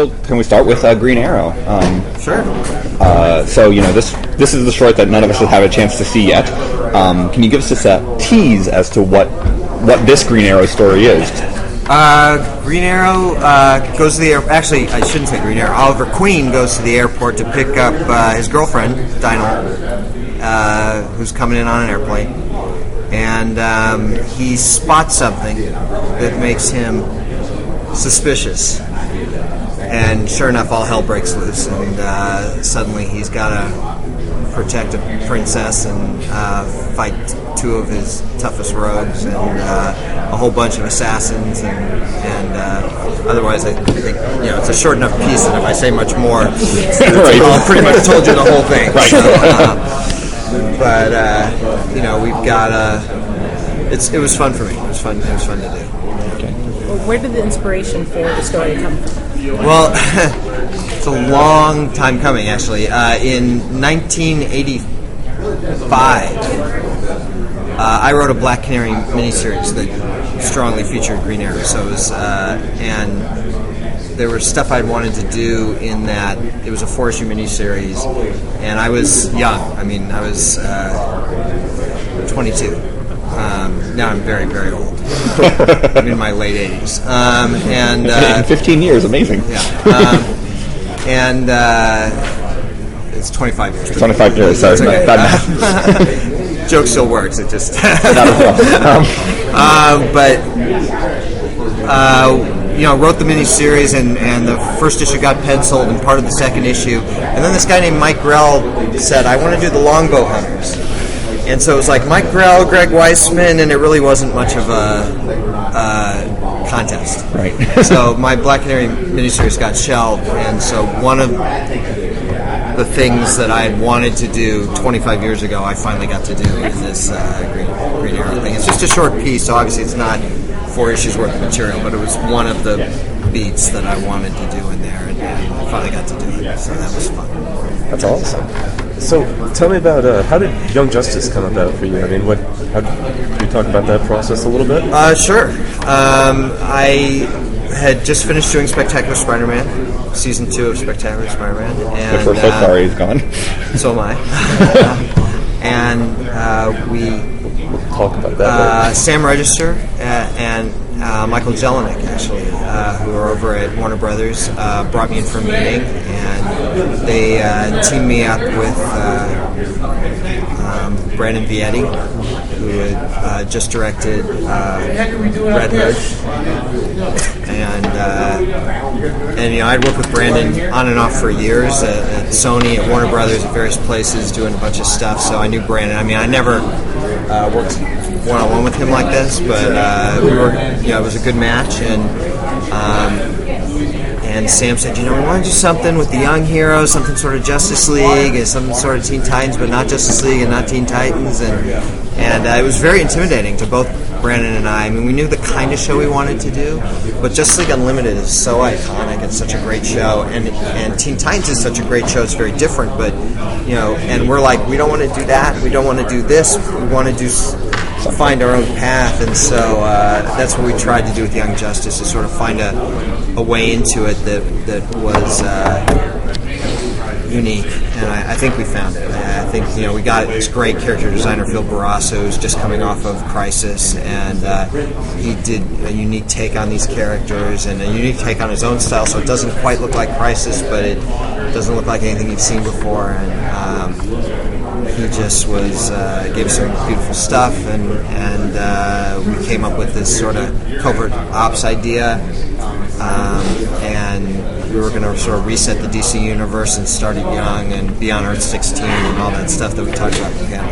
So can we start with Green Arrow? Sure. So this is the short that none of us have had a chance to see yet. Can you give us a tease as to what this Green Arrow story is? Green Arrow goes to the airport. Actually, I shouldn't say Green Arrow. Oliver Queen goes to the airport to pick up his girlfriend, Dinah, who's coming in on an airplane. And he spots something that makes him suspicious. And sure enough, all hell breaks loose. And suddenly he's got to protect a princess and fight two of his toughest rogues and a whole bunch of assassins. And otherwise, I think it's a short enough piece that if I say much more, I've pretty much told you the whole thing. Right. So, but we've got it was fun for me. It was fun to do. Okay. Well, where did the inspiration for the story come from? Well, it's a long time coming, actually. In 1985, I wrote a Black Canary miniseries that strongly featured Green Arrow. So it was, and there was stuff I'd wanted to do in that. It was a 4-issue miniseries, and I was young. I mean, I was 22. Now I'm very, very old. I'm in my late 80s. In 15 years, amazing. Yeah. It's 25 years. 25 years, sorry. Okay. Bad math. Joke still works. It just... Not wrote the miniseries, and the first issue got penciled and part of the second issue. And then this guy named Mike Grell said, I want to do the Longbow Hunters. And so it was like Mike Grell, Greg Weisman, and it really wasn't much of a contest. Right. So my Black Canary miniseries got shelved, and so one of the things that I had wanted to do 25 years ago, I finally got to do in this Green Arrow thing. It's just a short piece, so obviously it's not 4 issues worth of material, but it was one of the beats that I wanted to do in there, and I finally got to do it, so that was fun. That's awesome. So, tell me about how did Young Justice come about for you? I mean, can you talk about that process a little bit? Sure. I had just finished doing Spectacular Spider-Man, season 2 of Spectacular Spider-Man, and we're so sorry he's gone. So am I. And We'll talk about that. Sam Register and Michael Jelinek, actually, who are over at Warner Brothers, brought me in for a meeting, and they teamed me up with Brandon Vietti, who had just directed Red Hood, and I'd worked with Brandon on and off for years at Sony, at Warner Brothers, at various places, doing a bunch of stuff. So I knew Brandon. I mean, I never worked one-on-one with him like this, but it was a good match, and Sam said, we want to do something with the young heroes, something sort of Justice League, and something sort of Teen Titans, but not Justice League and not Teen Titans, and it was very intimidating to both Brandon and I. I mean, we knew the kind of show we wanted to do, but Justice League Unlimited is so iconic. It's such a great show, and Teen Titans is such a great show. It's very different, but and we're like, we don't want to do that. We don't want to do this. We want to find our own path, and so that's what we tried to do with Young Justice, is sort of find a way into it that was unique, and I think we found it. I think we got this great character designer, Phil Barrasso, who's just coming off of Crisis, and he did a unique take on these characters and a unique take on his own style, so it doesn't quite look like Crisis, but it doesn't look like anything you've seen before, and he just gave some beautiful stuff, and we came up with this sort of covert ops idea, and we were going to sort of reset the DC universe and start it young and be on Earth 16 and all that stuff that we talked about in the panel.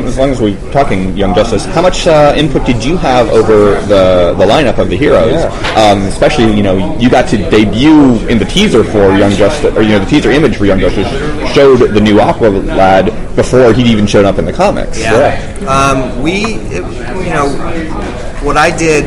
As long as we're talking Young Justice, how much input did you have over the lineup of the heroes? Yeah. Especially, you got to debut in the teaser for Young Justice, or the teaser image for Young Justice showed the new Aqua lad before he'd even shown up in the comics. Yeah. What I did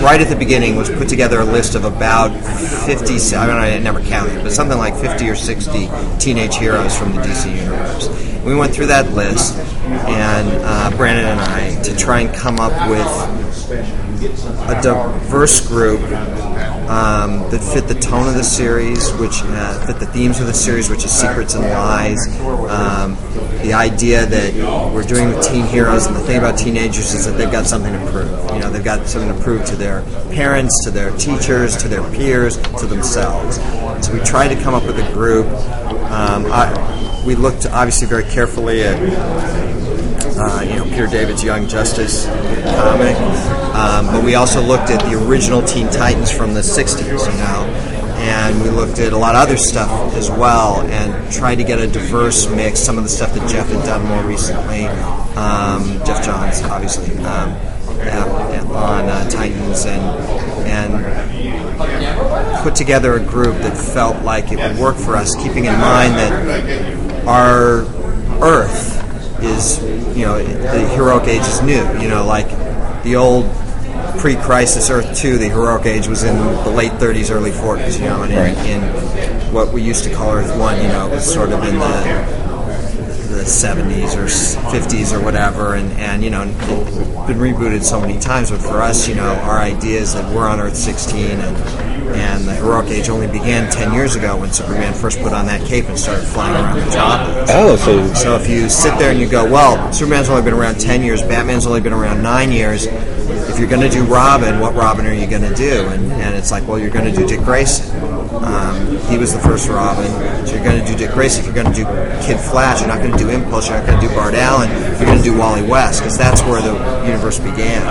right at the beginning was put together a list of about 50, I never counted, but something like 50 or 60 teenage heroes from the DC universe. We went through that list, and Brandon and I, to try and come up with a diverse group that fit the tone of the series, which fit the themes of the series, which is secrets and lies. The idea that we're doing with teen heroes, and the thing about teenagers is that they've got something to prove. They've got something to prove to their parents, to their teachers, to their peers, to themselves. So we tried to come up with a group. We looked obviously very carefully at Peter David's Young Justice comic, but we also looked at the original Teen Titans from the 60s, and we looked at a lot of other stuff as well and tried to get a diverse mix. Some of the stuff that Jeff had done more recently, Jeff Johns, obviously, on Titans, and put together a group that felt like it would work for us, keeping in mind that our Earth is, the heroic age is new. Like the old pre-crisis Earth 2, the heroic age was in the late 30s, early 40s, and in what we used to call Earth 1, it was sort of in the 70s or 50s or whatever, and it's been rebooted so many times, but for us, our idea is that we're on Earth 16, and the heroic age only began 10 years ago when Superman first put on that cape and started flying around the job. So if you sit there and you go, well, Superman's only been around 10 years, Batman's only been around 9 years, if you're going to do Robin, what Robin are you going to do? And it's like, well, you're going to do Dick Grayson. He was the first Robin, so you're going to do Dick Grayson. If you're going to do Kid Flash, you're not going to do Impulse, you're not going to do Bart Allen, you're going to do Wally West, because that's where the universe began.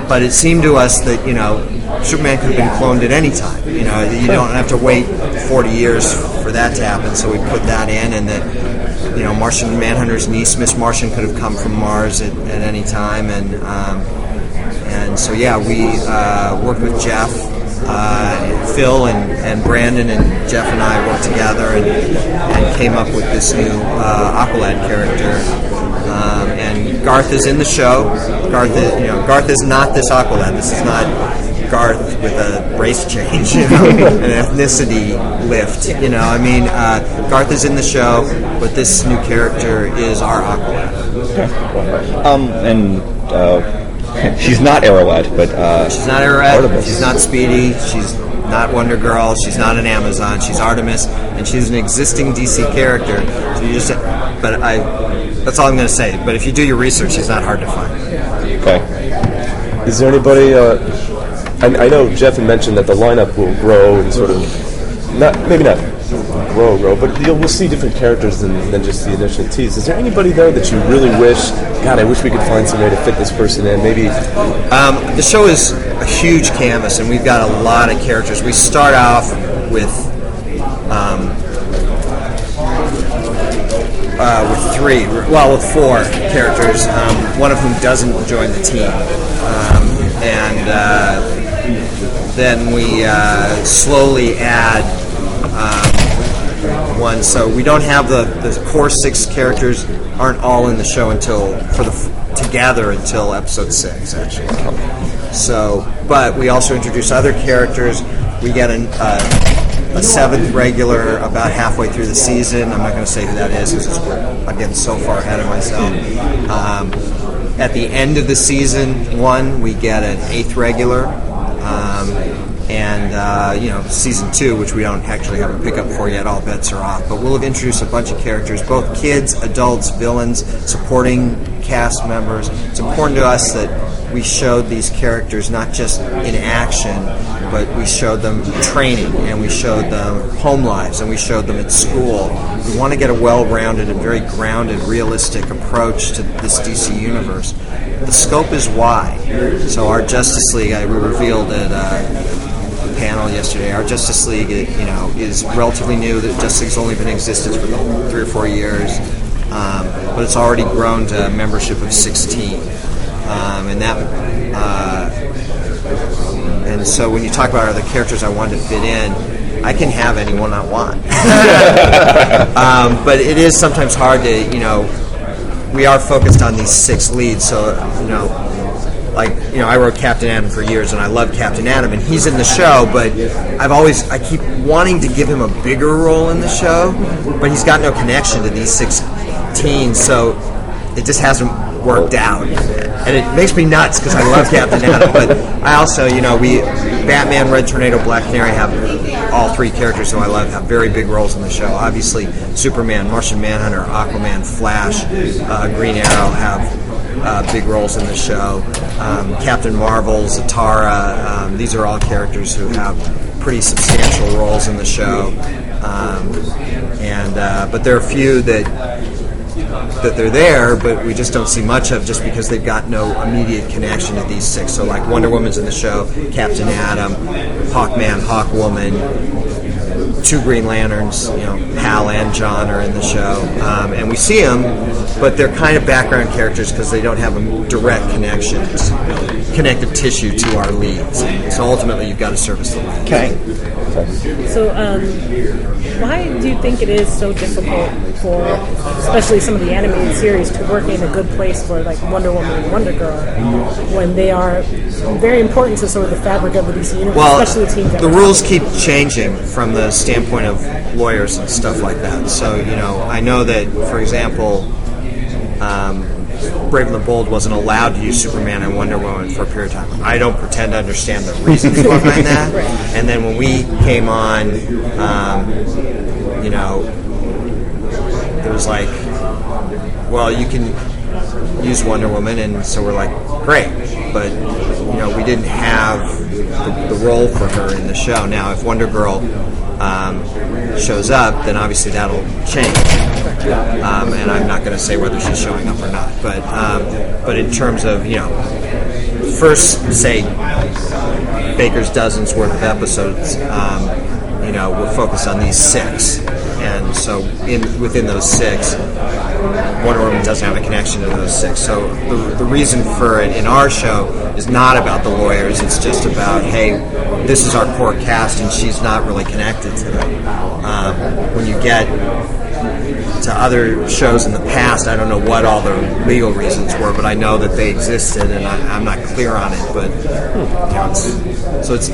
But it seemed to us that, Superman could have been cloned at any time. You don't have to wait 40 years for that to happen, so we put that in, and that, Martian Manhunter's niece, Miss Martian, could have come from Mars at any time, and so we worked with Jeff, Phil, and Brandon, and Jeff and I worked together and came up with this new Aqualad character. And Garth is in the show. Garth is not this Aqualad. This is not Garth with a race change, an ethnicity lift. Garth is in the show, but this new character is our Aqualad. She's not Arrowhead, but she's not Arrowhead. Artemis. She's not Speedy. She's not Wonder Girl. She's not an Amazon. She's Artemis, and she's an existing DC character. So that's all I'm going to say. But if you do your research, she's not hard to find. Okay. Is there anybody? I know Jeff had mentioned that the lineup will grow and sort of maybe not grow, but we'll see different characters than just the initial tease. Is there anybody though that you really wish? God, I wish we could find some way to fit this person in. Maybe the show is a huge canvas, and we've got a lot of characters. We start off with four characters, one of whom doesn't join the team, then we slowly add one. So we don't have the core 6 characters aren't all in the show together until episode 6, actually. So, but we also introduce other characters. We get a 7th regular about halfway through the season. I'm not going to say who that is because I'm getting so far ahead of myself. At the end of the season 1, we get an 8th regular. Season 2, which we don't actually have a pickup for yet, all bets are off. But we'll have introduced a bunch of characters, both kids, adults, villains, supporting cast members. It's important to us that we showed these characters not just in action, but we showed them training, and we showed them home lives, and we showed them at school. We want to get a well-rounded and very grounded, realistic approach to this DC universe. The scope is wide. So our Justice League, we revealed at a panel yesterday, our Justice League is relatively new. The Justice League's only been in existence for 3 or 4 years, but it's already grown to a membership of 16. And so when you talk about other characters I wanted to fit in, I can have anyone I want. But it is sometimes hard to, we are focused on these 6 leads, so, I wrote Captain Atom for years, and I love Captain Atom, and he's in the show, but I keep wanting to give him a bigger role in the show, but he's got no connection to these 6 teens, so it just hasn't worked out. And it makes me nuts because I love Captain Atom. But I also, Batman, Red Tornado, Black Canary have all three characters who I love have very big roles in the show. Obviously, Superman, Martian Manhunter, Aquaman, Flash, Green Arrow have big roles in the show. Captain Marvel, Zatara, these are all characters who have pretty substantial roles in the show. But there are a few that they're there, but we just don't see much of just because they've got no immediate connection to these six. So like Wonder Woman's in the show, Captain Atom, Hawkman, Hawkwoman, two Green Lanterns, Hal and John are in the show. And we see them, but they're kind of background characters because they don't have a direct connection, connective tissue to our leads. So ultimately you've got to service the lead. Okay. So, why do you think it is so difficult for, especially some of the animated series, to work in a good place for like Wonder Woman and Wonder Girl when they are very important to sort of the fabric of the DC universe? Well, especially teams the rules keep changing from the standpoint of lawyers and stuff like that. So, I know that, for example, Brave and the Bold wasn't allowed to use Superman and Wonder Woman for a period of time. I don't pretend to understand the reasons behind that. Right. And then when we came on, it was like, well, you can use Wonder Woman, and so we're like, great. But, we didn't have the role for her in the show. Now, if Wonder Girl shows up, then obviously that'll change. And I'm not going to say whether she's showing up or not. But in terms of, first, say, Baker's dozens worth of episodes, we're focused on these six. And so within those six, Wonder Woman doesn't have a connection to those six. So the reason for it in our show is not about the lawyers. It's just about, hey, this is our core cast, and she's not really connected to them. When you get to other shows in the past, I don't know what all the legal reasons were, but I know that they existed, and I'm not clear on it. But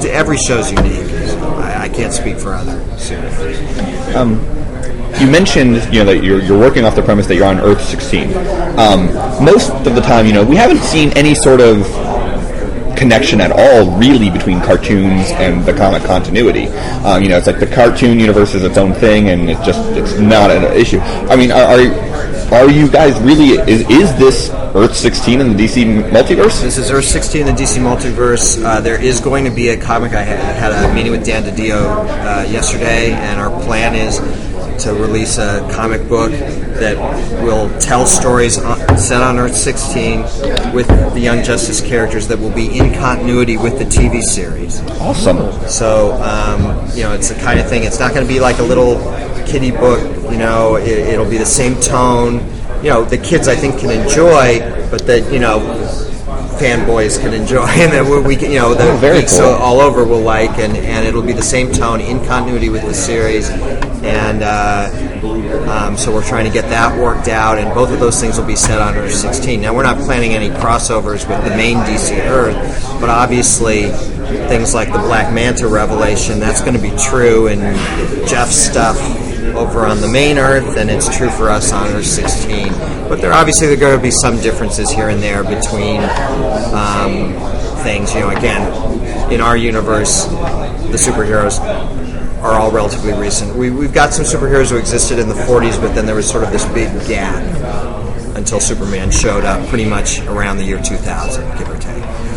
every show's unique. So I can't speak for other series. You mentioned, that you're working off the premise that you're on Earth 16. Most of the time, we haven't seen any sort of connection at all, really, between cartoons and the comic continuity. It's like the cartoon universe is its own thing, and it's not an issue. I mean, are you guys really? Is this Earth 16 in the DC multiverse? This is Earth 16 in the DC multiverse. There is going to be a comic. I had a meeting with Dan DiDio yesterday, and our plan is to release a comic book that will tell stories set on Earth 16 with the Young Justice characters that will be in continuity with the TV series. Awesome. So, it's the kind of thing, it's not going to be like a little kiddie book, it'll be the same tone. The kids, I think, can enjoy, but that, fanboys can enjoy, and that we can, the geeks all over will like, and it'll be the same tone in continuity with the series, and so we're trying to get that worked out, and both of those things will be set on Earth 16. Now, we're not planning any crossovers with the main DC Earth, but obviously things like the Black Manta revelation, that's going to be true, and Jeff's stuff over on the main Earth, and it's true for us on Earth 16. But there are going to be some differences here and there between things. Again, in our universe, the superheroes are all relatively recent. We've got some superheroes who existed in the 40s, but then there was sort of this big gap until Superman showed up pretty much around the year 2000, give or